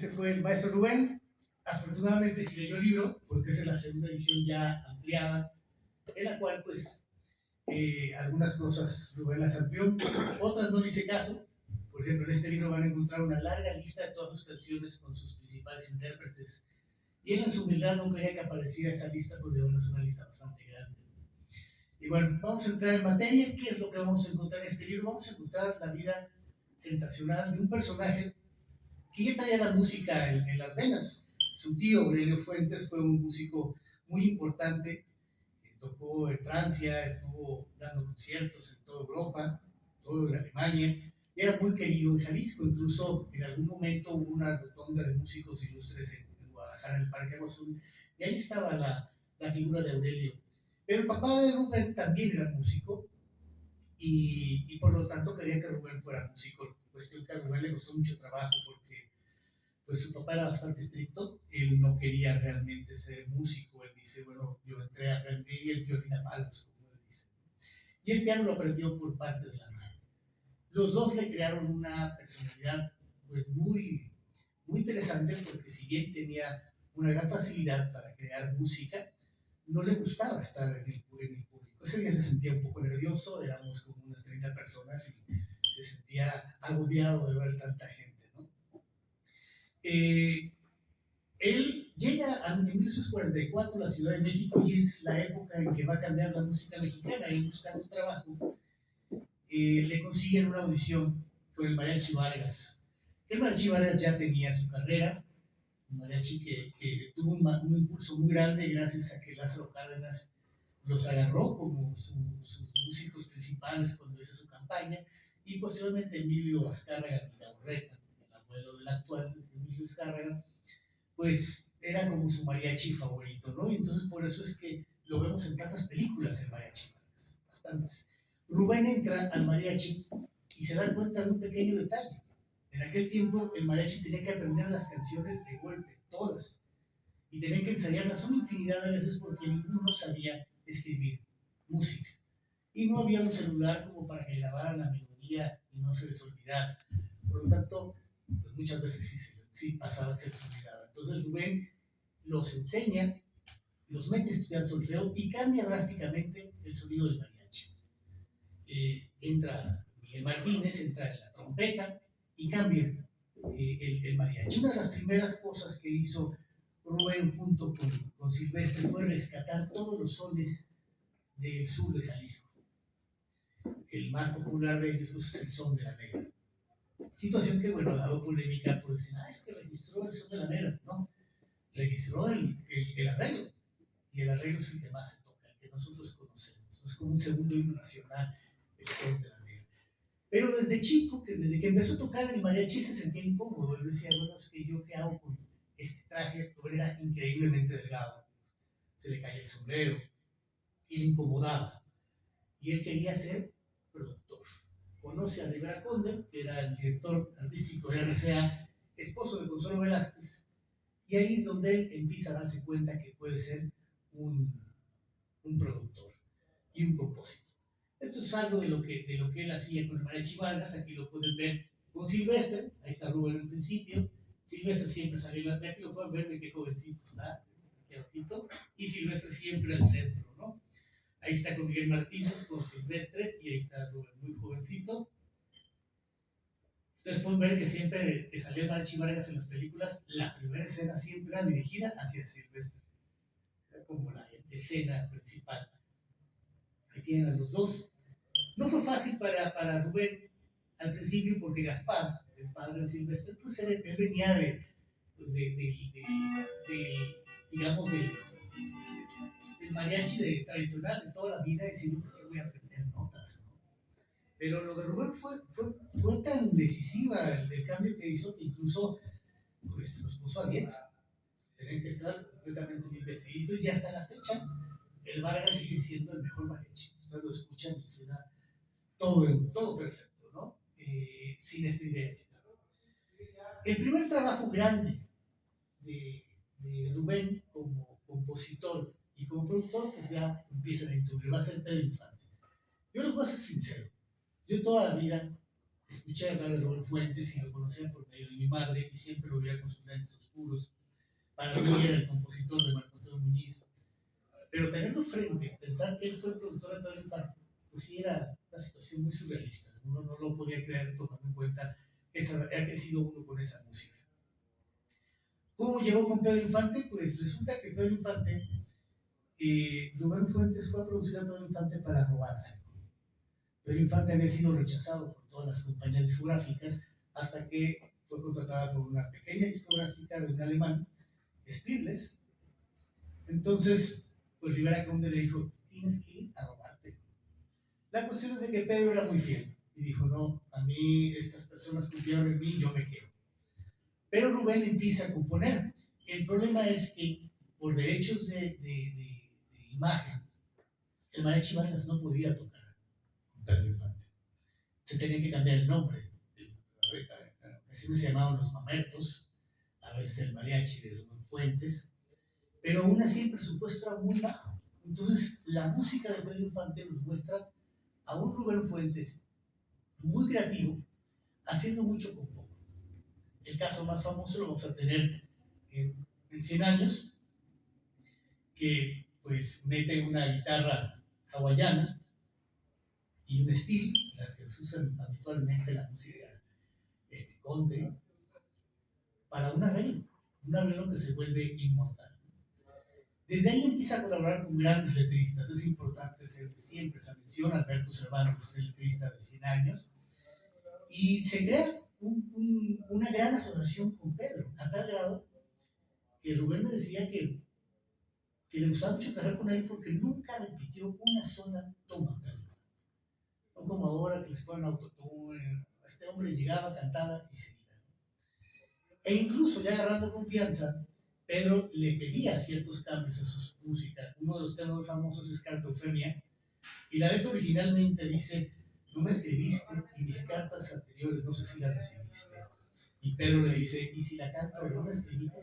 Ese fue el maestro Rubén. Afortunadamente sí leyó el libro, porque esa es la segunda edición ya ampliada, en la cual pues algunas cosas Rubén las amplió, otras no le hice caso. Por ejemplo, en este libro van a encontrar una larga lista de todas sus canciones con sus principales intérpretes. Y él en su humildad no quería que apareciera esa lista porque bueno, es una lista bastante grande. Y bueno, vamos a entrar en materia. ¿Qué es lo que vamos a encontrar en este libro? Vamos a encontrar la vida sensacional de un personaje que ya traía la música en las venas. Su tío, Aurelio Fuentes, fue un músico muy importante. Tocó en Francia, estuvo dando conciertos en toda Europa, todo en Alemania, y era muy querido en Jalisco. Incluso en algún momento hubo una rotonda de músicos ilustres en Guadalajara, en el Parque Agua Azul, y ahí estaba la figura de Aurelio. Pero el papá de Rubén también era músico, y por lo tanto quería que Rubén fuera músico. Cuestión que a Rubén le costó mucho trabajo porque pues su papá era bastante estricto, él no quería realmente ser músico, él dice, bueno, yo entré a aprender el violín a palos, como él dice, y el piano lo aprendió por parte de la madre. Los dos le crearon una personalidad pues muy interesante, porque si bien tenía una gran facilidad para crear música, no le gustaba estar en el público. Ese día se sentía un poco nervioso, éramos como unas 30 personas y se sentía agobiado de ver tanta gente, ¿no? Eh, Él llega en 1944 a la Ciudad de México y es la época en que va a cambiar la música mexicana. Él buscando trabajo, le consiguen una audición con el Mariachi Vargas. El Mariachi Vargas ya tenía su carrera, un mariachi que tuvo un impulso muy grande gracias a que Lázaro Cárdenas los agarró como sus músicos principales cuando hizo su campaña, y posteriormente Emilio Azcárraga Vidaurreta, el abuelo del actual Emilio Azcárraga, pues era como su mariachi favorito, ¿no? Y entonces por eso es que lo vemos en tantas películas el mariachi, bastantes. Rubén entra al mariachi y se da cuenta de un pequeño detalle. En aquel tiempo el mariachi tenía que aprender las canciones de golpe, todas, y tenía que ensayarlas una infinidad de veces porque ninguno sabía escribir música. Y no había un celular como para que grabaran la melodía y no se les olvidara. Por lo tanto, pues muchas veces sí pasaba, se les olvidaba. Entonces Rubén los enseña, los mete a estudiar solfeo y cambia drásticamente el sonido del mariachi. Entra Miguel Martínez, entra en la trompeta y cambia el mariachi. Una de las primeras cosas que hizo Rubén junto con Silvestre fue rescatar todos los sones del sur de Jalisco. El más popular de ellos pues, es el son de la negra. Situación que, bueno, ha dado polémica por decir, es que registró el son de la negra. No, registró el arreglo. Y el arreglo es el que más se toca, el que nosotros conocemos. Es como un segundo himno nacional, el son de la negra. Pero desde chico, desde que empezó a tocar el mariachi, se sentía incómodo. Él decía, bueno, es que yo qué hago con este traje. Rubén era increíblemente delgado. Se le caía el sombrero y le incomodaba. Y él quería ser productor. Conoce a Rivera Conde, que era el director artístico de RCA, esposo de Consuelo Velázquez, y ahí es donde él empieza a darse cuenta que puede ser un productor y un compositor. Esto es algo de lo que él hacía con el Mariachi Vargas. Aquí lo pueden ver con Silvestre, ahí está Rubén al principio. Silvestre siempre salió, aquí lo pueden ver de qué jovencito está, qué ojito, y Silvestre siempre al centro, ¿no? Ahí está con Miguel Martínez, con Silvestre, y ahí está Rubén, muy jovencito. Ustedes pueden ver que siempre que salió Mariachi Vargas en las películas, la primera escena siempre era dirigida hacia Silvestre. Era como la escena principal. Ahí tienen a los dos. No fue fácil para Rubén al principio porque Gaspar, el padre de Silvestre, pues él venía pues digamos, del mariachi tradicional de toda la vida, diciendo, ¿por qué voy a aprender notas? ¿No? Pero lo de Rubén fue tan decisiva el cambio que hizo que incluso pues, los puso a dieta. Tenían que estar completamente bien vestiditos y ya hasta la fecha el Vargas sigue siendo el mejor mariachi. Ustedes lo escuchan y suena todo perfecto, ¿no? Sin estridencias. El primer trabajo grande de Rubén como compositor y como productor, pues ya empieza la intuición, va a ser Pedro Infante. Yo les voy a ser sincero, yo toda la vida escuché hablar de Rubén Fuentes y lo conocía por medio de mi madre y siempre lo veía con sus lentes oscuros. Para mí era el compositor de Marco Antonio Muñiz. Pero tenerlo frente, pensar que él fue el productor de Pedro Infante, pues sí era una situación muy surrealista. Uno no lo podía creer tomando en cuenta que ha crecido uno con esa música. ¿Cómo llegó con Pedro Infante? Pues resulta que Pedro Infante, Rubén Fuentes fue a producir a Pedro Infante para robarse. Pedro Infante había sido rechazado por todas las compañías discográficas hasta que fue contratada por una pequeña discográfica de un alemán, Speedless. Entonces, pues Rivera Conde le dijo, tienes que ir a robarte. La cuestión es de que Pedro era muy fiel y dijo, no, a mí estas personas confiaron en mí, yo me quedo. Pero Rubén empieza a componer. El problema es que por derechos de imagen, el Mariachi Vargas no podía tocar con Pedro Infante. Se tenía que cambiar el nombre. En ocasiones se llamaban los Mamertos, a veces el Mariachi de Rubén Fuentes, pero aún así el presupuesto era muy bajo. Entonces, la música de Pedro Infante nos muestra a un Rubén Fuentes muy creativo, haciendo mucho con poco. El caso más famoso lo vamos a tener en 100 años, que pues mete una guitarra hawaiana y un steel, las que se usan habitualmente en la música country, para un arreglo que se vuelve inmortal. Desde ahí empieza a colaborar con grandes letristas. Es importante hacer siempre esa mención. Alberto Cervantes es el letrista de 100 años. Y se crea una gran asociación con Pedro, a tal grado que Rubén me decía que le gustaba mucho trabajar con él porque nunca repitió una sola toma, Pedro. No como ahora que les ponen autotune. Este hombre llegaba, cantaba y se iba. E incluso ya agarrando confianza, Pedro le pedía ciertos cambios a su música. Uno de los temas muy famosos es Carta Eufemia, y la letra originalmente dice, no me escribiste y mis cartas anteriores no sé si las recibiste. Y Pedro le dice, y si la canto no la escribiste,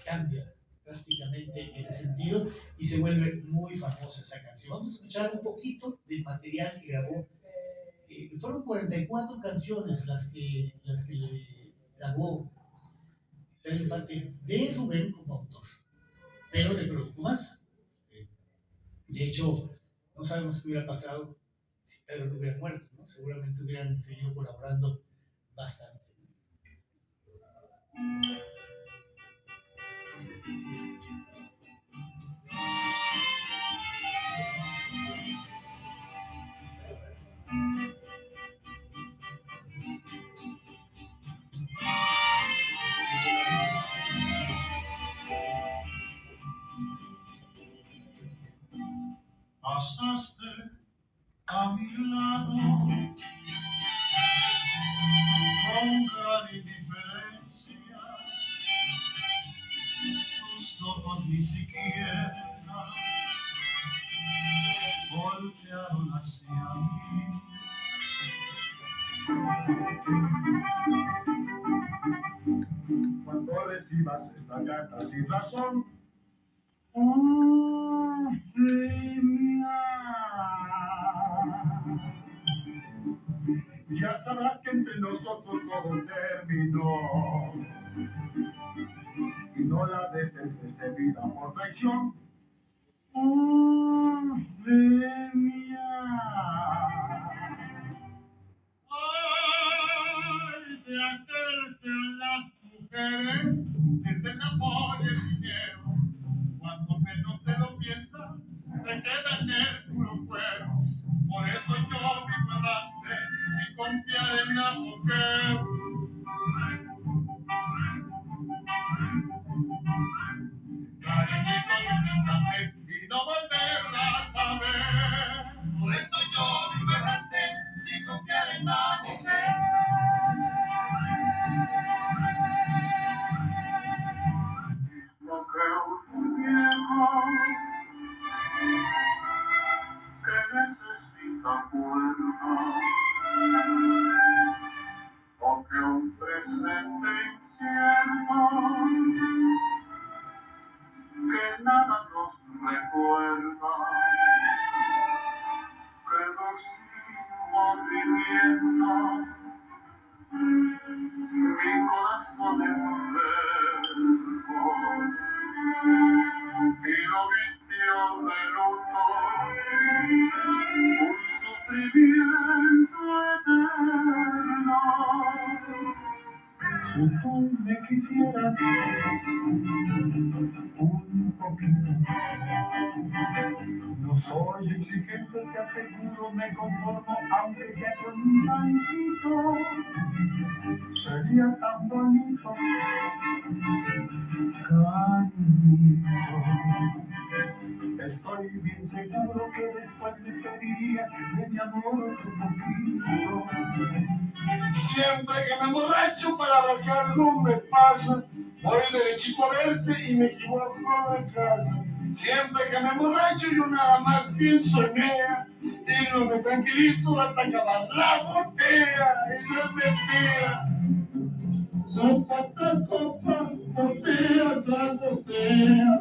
cambia drásticamente ese sentido y se vuelve muy famosa esa canción. Vamos a escuchar un poquito del material que grabó. Fueron 44 canciones las que le grabó Pedro Infante de Rubén como autor, pero le produjo más. De hecho, no sabemos qué hubiera pasado si Pedro no hubiera muerto, ¿no? Seguramente hubieran seguido colaborando bastante. Pasaste a mi lado con gran indiferencia, tus ojos ni siquiera voltearon hacia mí. Cuando recibas esta carta sin razón, ya sabrás que entre nosotros todo terminó y no la dejes vida por traición. Ay, de aquel que a las mujeres desde el amor y el dinero, cuando menos se lo piensa, se queda en el puro cuero. Por eso yo vivo errante, sin confiar en la mujer. Cariñitos de enfermo y lo vistió de luto, un sufrimiento eterno. Si tú me quisieras un poquito, no soy exigente, te aseguro, me conformo, aunque sea con un tantito, sería tan bonito, cariñito. Estoy bien seguro que después me pediría de mi amor otro poquito. Siempre que me emborracho, palabra que algo me pasa, voy derechito a verte y me equivoco de casa. Siempre que me emborracho, yo nada más pienso en ella y no me tranquilizo hasta acabar la botella y no es mentira. Copa tras copa, botella tras botella,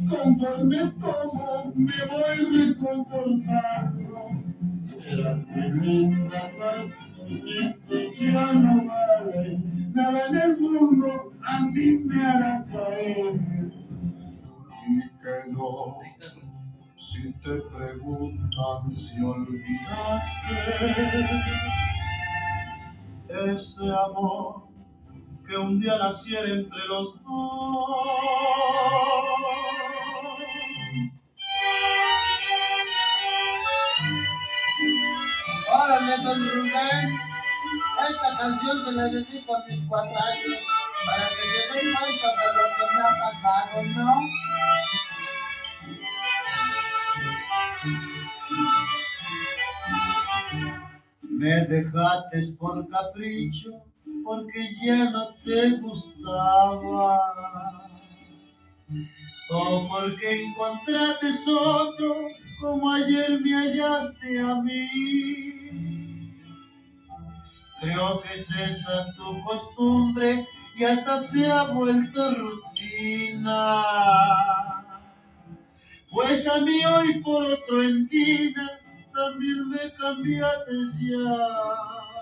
conforme tomo me voy reconfortando. Será que linda más y esto ya no vale, nada en el mundo a mí me hará caer. Y que no, si te preguntan si olvidaste ese amor que un día naciera entre los dos. Órale, don Rubén, esta canción se la dedico a mis cuatachos para que se den cuenta de lo que me ha pasado, ¿no? Me dejaste por capricho, porque ya no te gustaba, o porque encontraste otro como ayer me hallaste a mí. Creo que es esa tu costumbre y hasta se ha vuelto rutina, pues a mí hoy por otro en Tina también me cambiaste ya.